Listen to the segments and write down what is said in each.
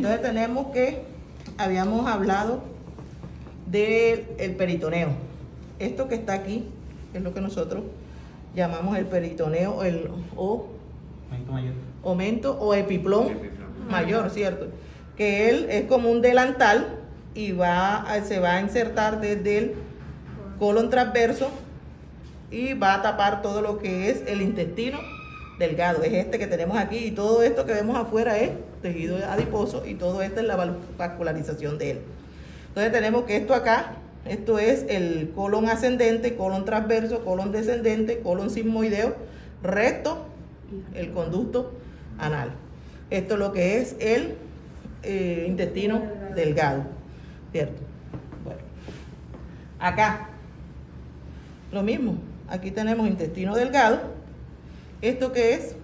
Entonces tenemos que, habíamos hablado del peritoneo. Esto que está aquí es lo que nosotros llamamos el peritoneo aumento o epiplón mayor, ¿cierto? Que él es como un delantal y se va a insertar desde el colon transverso y va a tapar todo lo que es el intestino delgado. Es este que tenemos aquí, y todo esto que vemos afuera es tejido adiposo, y todo esto es la vascularización de él. Entonces tenemos que esto acá, esto es el colon ascendente, colon transverso, colon descendente, colon sigmoideo, recto, el conducto anal. Esto es lo que es el intestino delgado, ¿cierto? Bueno, acá lo mismo, aquí tenemos intestino delgado. ¿Esto qué es?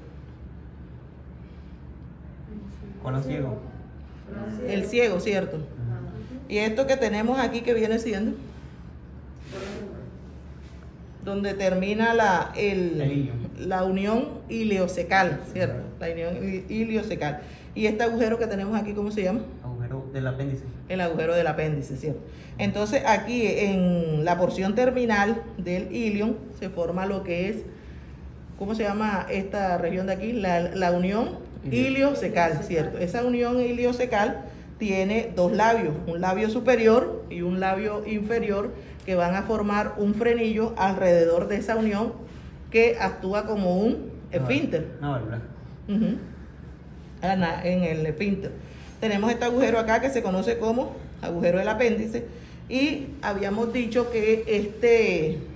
Colon ciego. El ciego, ¿cierto? Y esto que tenemos aquí, que viene siendo donde termina la unión iliocecal, ¿cierto? La unión iliocecal. Y este agujero que tenemos aquí, ¿cómo se llama? Agujero del apéndice. El agujero del apéndice, ¿cierto? Entonces aquí en la porción terminal del ilion se forma lo que es, ¿cómo se llama esta región de aquí? La unión iliocecal, ¿cierto? Esa unión iliocecal tiene dos labios, un labio superior y un labio inferior, que van a formar un frenillo alrededor de esa unión que actúa como un esfínter. Una válvula. En el esfínter. Tenemos este agujero acá que se conoce como agujero del apéndice, y habíamos dicho que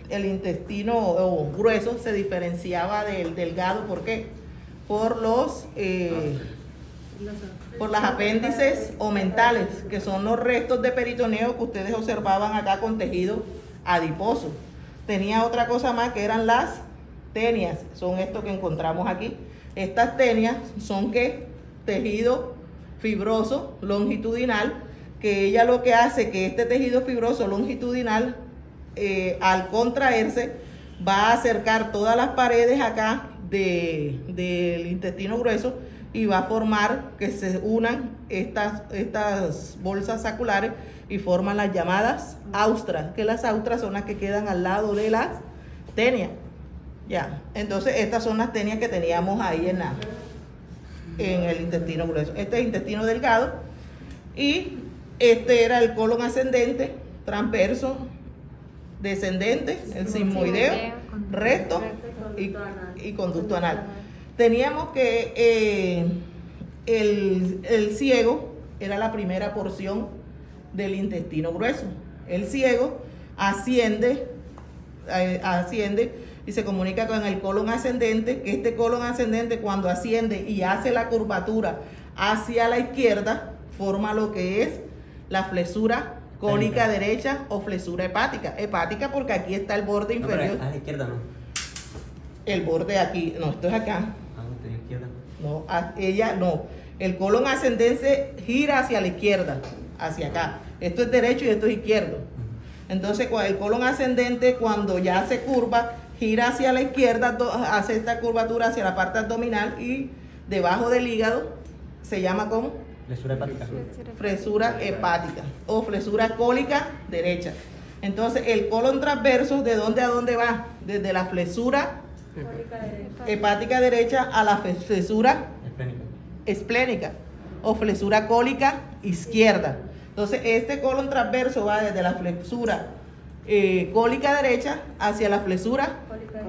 el intestino grueso se diferenciaba del delgado. ¿Por qué? Por las apéndices omentales, que son los restos de peritoneo que ustedes observaban acá con tejido adiposo. Tenía otra cosa más, que eran las tenias, son esto que encontramos aquí. Estas tenias son tejido fibroso longitudinal, que ella lo que hace que este tejido fibroso longitudinal, al contraerse, va a acercar todas las paredes acá del intestino grueso, y va a formar que se unan estas bolsas saculares y forman las llamadas austras, que las austras son las que quedan al lado de las tenias. Ya, entonces estas son las tenias que teníamos ahí en el intestino grueso. Este es intestino delgado, y este era el colon ascendente, transverso, descendente, el sigmoideo, recto y conducto anal. Teníamos que el ciego era la primera porción del intestino grueso. El ciego asciende y se comunica con el colon ascendente, que este colon ascendente, cuando asciende y hace la curvatura hacia la izquierda, forma lo que es la flexura cólica derecha o flexura hepática. Hepática porque aquí está el borde inferior. No, a la izquierda no. El borde aquí, no, esto es acá. A la izquierda. No, ella no. El colon ascendente gira hacia la izquierda, hacia acá. Esto es derecho y esto es izquierdo. Entonces, el colon ascendente, cuando ya se curva, gira hacia la izquierda, hace esta curvatura hacia la parte abdominal, y debajo del hígado se llama como Flexura hepática. flexura hepática o flexura cólica derecha. Entonces, el colon transverso, ¿de dónde a dónde va? Desde la flexura hepática derecha a la flexura esplénica o flexura cólica izquierda. Entonces, este colon transverso va desde la flexura cólica derecha hacia la flexura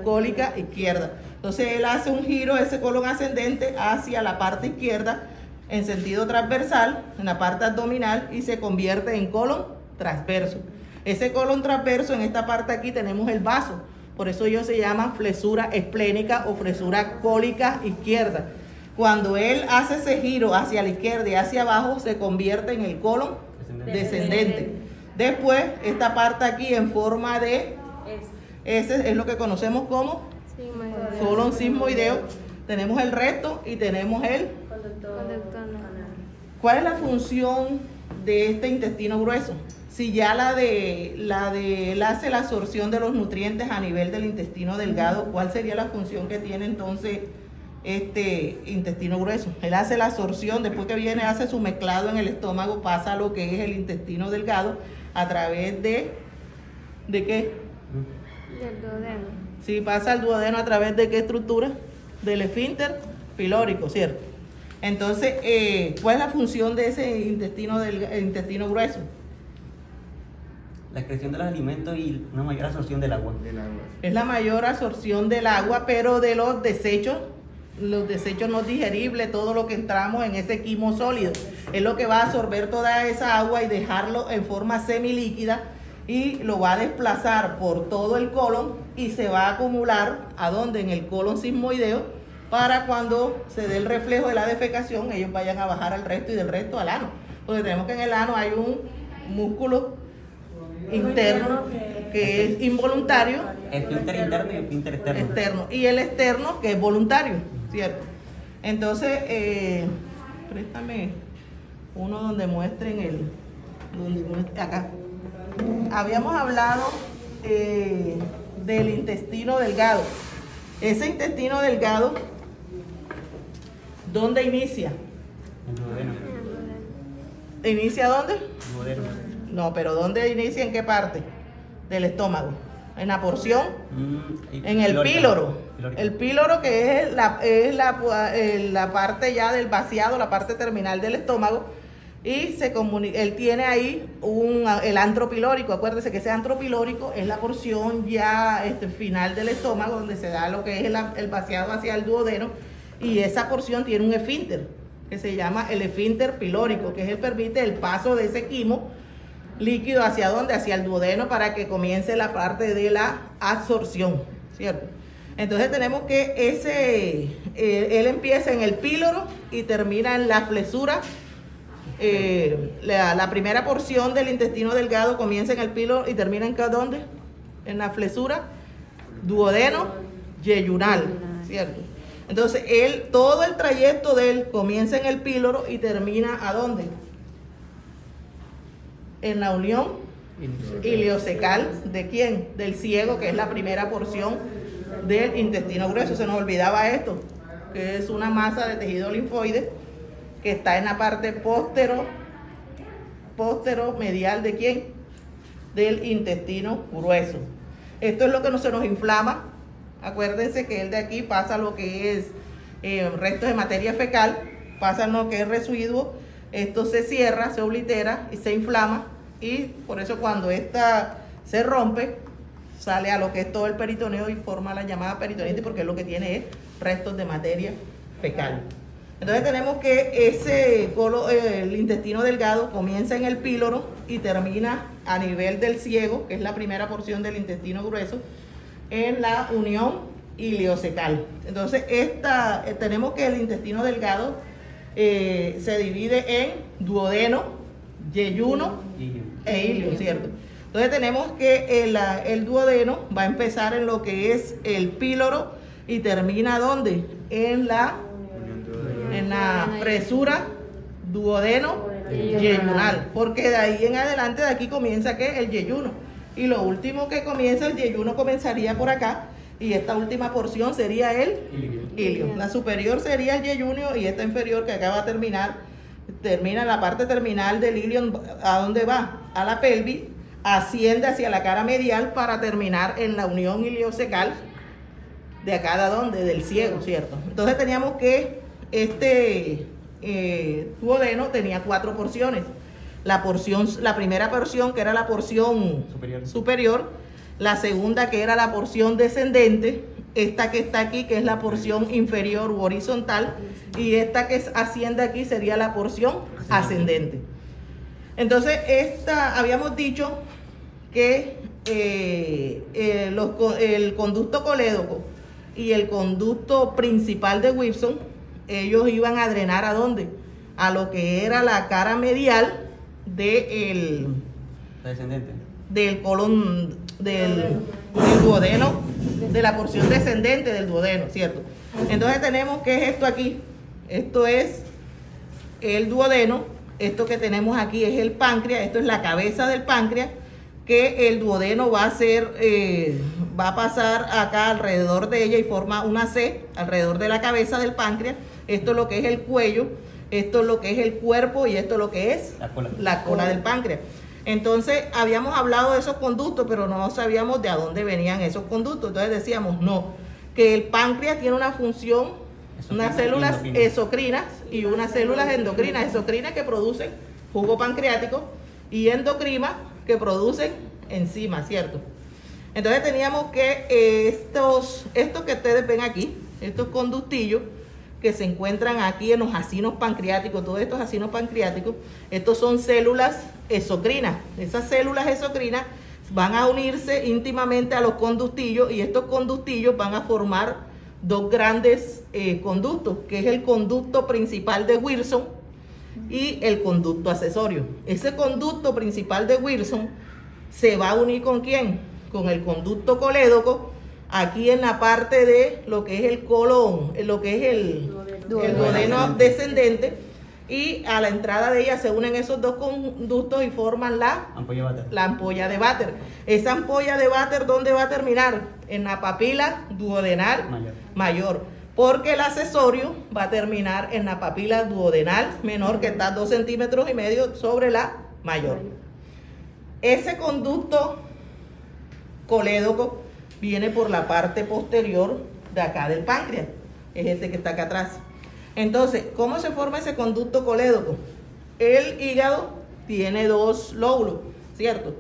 cólica izquierda. Entonces, él hace un giro, ese colon ascendente, hacia la parte izquierda en sentido transversal, en la parte abdominal, y se convierte en colon transverso. Ese colon transverso, en esta parte aquí tenemos el vaso. Por eso ellos se llaman flexura esplénica o flexura cólica izquierda. Cuando él hace ese giro hacia la izquierda y hacia abajo, se convierte en el colon descendente. Después, esta parte aquí en forma de ese es lo que conocemos como colon sigmoideo. Tenemos el recto y tenemos el conducto anal. ¿Cuál es la función de este intestino grueso? Si ya él hace la absorción de los nutrientes a nivel del intestino delgado, ¿cuál sería la función que tiene entonces intestino grueso. Él hace la absorción, después que viene hace su mezclado en el estómago, pasa a lo que es el intestino delgado a través ¿de qué? Del duodeno. Sí, pasa al duodeno a través de qué estructura? Del esfínter pilórico, ¿cierto? Entonces, ¿cuál es la función de ese intestino grueso? La excreción de los alimentos y una mayor absorción del agua. Es la mayor absorción del agua, pero de los desechos no digeribles, todo lo que entramos en ese quimo sólido, es lo que va a absorber toda esa agua y dejarlo en forma semilíquida y lo va a desplazar por todo el colon y se va a acumular ¿a dónde? En el colon sigmoideo, para cuando se dé el reflejo de la defecación, ellos vayan a bajar al resto y del resto al ano, porque tenemos que en el ano hay un músculo interno que es involuntario, Esfínter interno y esfínter externo. y el externo que es voluntario, ¿cierto? Entonces, préstame uno donde muestren acá. Habíamos hablado del intestino delgado. Ese intestino delgado, ¿dónde inicia? El duodeno. ¿Inicia dónde? Duodeno. No, pero ¿dónde inicia? ¿En qué parte? Del estómago. En la porción, en el píloro. El píloro, que es la parte ya del vaciado, la parte terminal del estómago. Y él tiene ahí el antro pilórico. Acuérdese que ese antro pilórico es la porción ya final del estómago, donde se da lo que es el vaciado hacia el duodeno. Y esa porción tiene un esfínter, que se llama el esfínter pilórico, que es el permite el paso de ese quimo líquido hacia dónde, hacia el duodeno, para que comience la parte de la absorción, ¿cierto? Entonces tenemos que él empieza en el píloro y termina en la flesura. La primera porción del intestino delgado comienza en el píloro y termina en ¿dónde? En la flesura duodeno yeyunal, ¿cierto? Entonces todo el trayecto de él comienza en el píloro y termina ¿a dónde? En la unión iliocecal, ¿de quién? Del ciego, que es la primera porción del intestino grueso. Se nos olvidaba esto, que es una masa de tejido linfoide que está en la parte postero medial ¿de quién? Del intestino grueso. Esto es lo que no se nos inflama. Acuérdense que el de aquí pasa lo que es restos de materia fecal, pasa lo que es residuo. Esto se cierra, se oblitera y se inflama, y por eso cuando esta se rompe, sale a lo que es todo el peritoneo y forma la llamada peritonitis, porque lo que tiene es restos de materia fecal. Entonces tenemos que el intestino delgado comienza en el píloro y termina a nivel del ciego, que es la primera porción del intestino grueso, en la unión iliocecal. Entonces tenemos que el intestino delgado se divide en duodeno, yeyuno e ilio, ¿cierto? Entonces tenemos que el duodeno va a empezar en lo que es el píloro y termina ¿dónde? En la presura duodeno yeyunal, porque de ahí en adelante, de aquí comienza ¿qué? El yeyuno, y lo último que comienza el yeyuno comenzaría por acá, y esta última porción sería el ilio. La superior sería el yeyunio y esta inferior que acaba de termina la parte terminal del ilio. ¿A dónde va? A la pelvis, asciende hacia la cara medial para terminar en la unión iliocecal de acá de dónde, del ciego, ¿cierto? Entonces teníamos que duodeno tenía 4 porciones. La primera porción, que era la porción superior, la segunda, que era la porción descendente, esta que está aquí, que es la porción inferior u horizontal, y esta que asciende aquí sería la porción ascendente. Entonces, habíamos dicho que el conducto colédoco y el conducto principal de Whipson, ellos iban a drenar ¿a dónde? A lo que era la cara medial del colon, del duodeno, de la porción descendente del duodeno, ¿cierto? Entonces tenemos que es esto aquí. Esto es el duodeno. Esto que tenemos aquí es el páncreas. Esto es la cabeza del páncreas. que el duodeno va a pasar acá alrededor de ella y forma una C alrededor de la cabeza del páncreas. Esto es lo que es el cuello, esto es lo que es el cuerpo y esto es lo que es la cola del páncreas. Entonces habíamos hablado de esos conductos, pero no sabíamos de a dónde venían esos conductos. Entonces decíamos, no, que el páncreas tiene una función, unas células exocrinas y unas células endocrinas. Exocrinas que producen jugo pancreático y endocrinas que producen enzimas, ¿cierto? Entonces teníamos que estos que ustedes ven aquí, estos conductillos que se encuentran aquí en los acinos pancreáticos, todos estos acinos pancreáticos, estos son células exocrinas. Esas células exocrinas van a unirse íntimamente a los conductillos y estos conductillos van a formar dos grandes conductos, que es el conducto principal de Wilson y el conducto accesorio. Ese conducto principal de Wilson se va a unir ¿con quién? Con el conducto colédoco, aquí en la parte de lo que es el colon, lo que es el duodeno descendente, y a la entrada de ella se unen esos dos conductos y forman la ampolla de Vater. Esa ampolla de Vater, ¿dónde va a terminar? En la papila duodenal mayor, porque el accesorio va a terminar en la papila duodenal menor, que está 2,5 centímetros sobre la mayor. Ese conducto colédoco viene por la parte posterior de acá del páncreas, es este que está acá atrás. Entonces, ¿cómo se forma ese conducto colédoco? El hígado tiene dos lóbulos, ¿cierto?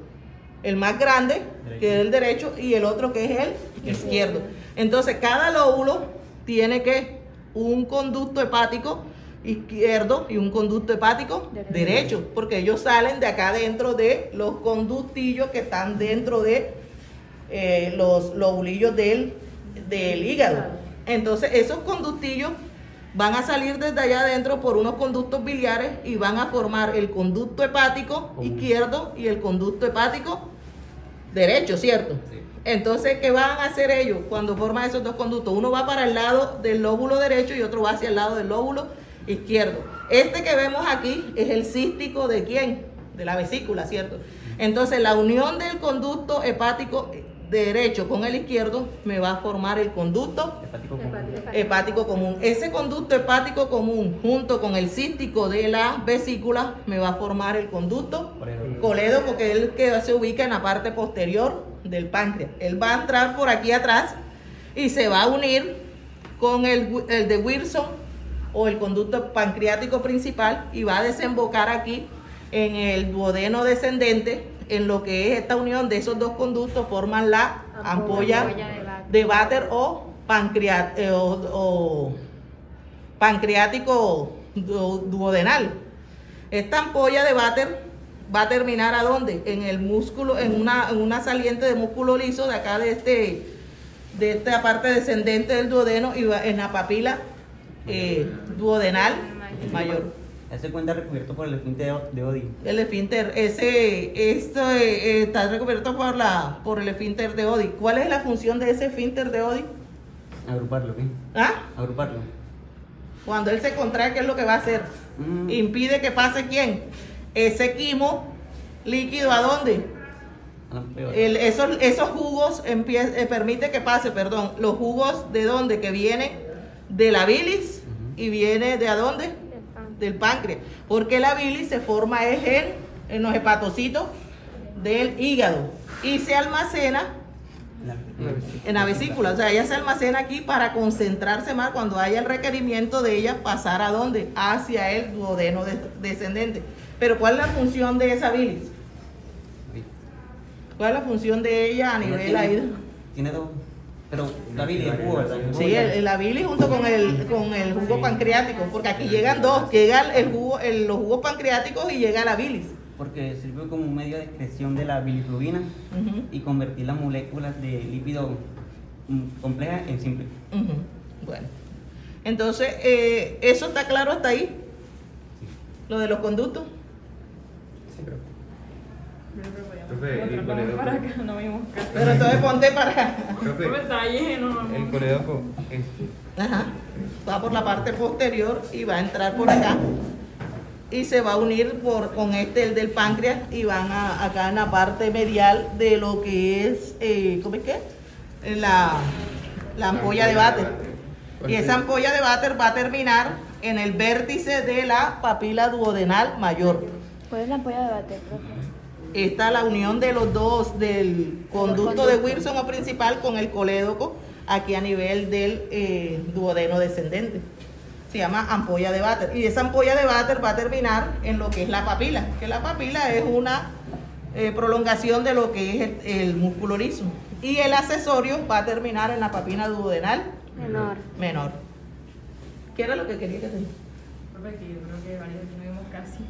El más grande, que es el derecho, y el otro que es el izquierdo. Entonces, cada lóbulo tiene que un conducto hepático izquierdo y un conducto hepático derecho, porque ellos salen de acá dentro de los conductillos que están dentro de los lobulillos del hígado. Entonces esos conductillos van a salir desde allá adentro por unos conductos biliares y van a formar el conducto hepático izquierdo y el conducto hepático derecho, ¿cierto? Sí. Entonces, ¿qué van a hacer ellos cuando forman esos dos conductos? Uno va para el lado del lóbulo derecho y otro va hacia el lado del lóbulo izquierdo. Este que vemos aquí es el cístico ¿de quién? De la vesícula, ¿cierto? Entonces, la unión del conducto hepático derecho con el izquierdo me va a formar el conducto hepático común. Ese conducto hepático común junto con el cístico de la vesícula me va a formar el conducto colédoco, que es el que se ubica en la parte posterior del páncreas. Él va a entrar por aquí atrás y se va a unir con el de Wilson o el conducto pancreático principal y va a desembocar aquí en el duodeno descendente. En lo que es esta unión de esos dos conductos forman la ampolla de Vater o pancreático duodenal. Esta ampolla de Vater va a terminar ¿a dónde? En el músculo, en una saliente de músculo liso de acá de esta parte descendente del duodeno y va en la papila duodenal mayor. Ese cuenta recubierto por el esfínter de Oddi. El esfínter, está recubierto por el esfínter de Oddi. ¿Cuál es la función de ese esfínter de Oddi? Agruparlo, ¿qué? ¿Ah? Agruparlo. Cuando él se contrae, ¿qué es lo que va a hacer? Impide que pase ¿quién? Ese quimo líquido, ¿a dónde? Esos jugos permite que pase, los jugos ¿de dónde? Que vienen de la bilis y viene ¿de a dónde? Del páncreas, porque la bilis se forma en los hepatocitos del hígado y se almacena en la vesícula, o sea, ella se almacena aquí para concentrarse más cuando haya el requerimiento de ella pasar ¿a dónde? Hacia el duodeno descendente. Pero ¿cuál es la función de esa bilis? ¿Cuál es la función de ella a nivel ahí? Tiene dos. Pero la bilis es jugo, ¿verdad? Sí, la bilis junto con el jugo pancreático, porque aquí llegan dos, llega los jugos pancreáticos y llega la bilis. Porque sirve como un medio de excreción de la bilirrubina y convertir las moléculas de lípido complejas en simples. Bueno, entonces, ¿eso está claro hasta ahí? Sí. ¿Lo de los conductos? Sí, pero... Profe, el colédoco. Para acá, no vimos casi. Pero entonces ponte para... Profe, está lleno. el colédoco Ajá. Va por la parte posterior y va a entrar por acá. y se va a unir con el del páncreas y van acá en la parte medial de lo que es, ¿cómo es que? La ampolla de váter. Y esa ampolla de váter va a terminar en el vértice de la papila duodenal mayor. ¿Cuál es la ampolla de váter, profe? Esta es la unión de los dos, del conducto de Wilson o principal con el colédoco, aquí a nivel del duodeno descendente. Se llama ampolla de váter. Y esa ampolla de váter va a terminar en lo que es la papila, que la papila es una prolongación de lo que es el músculo liso. Y el accesorio va a terminar en la papila duodenal menor. ¿Qué era lo que quería que te dijera? Profe, que yo creo que varios no vimos casi.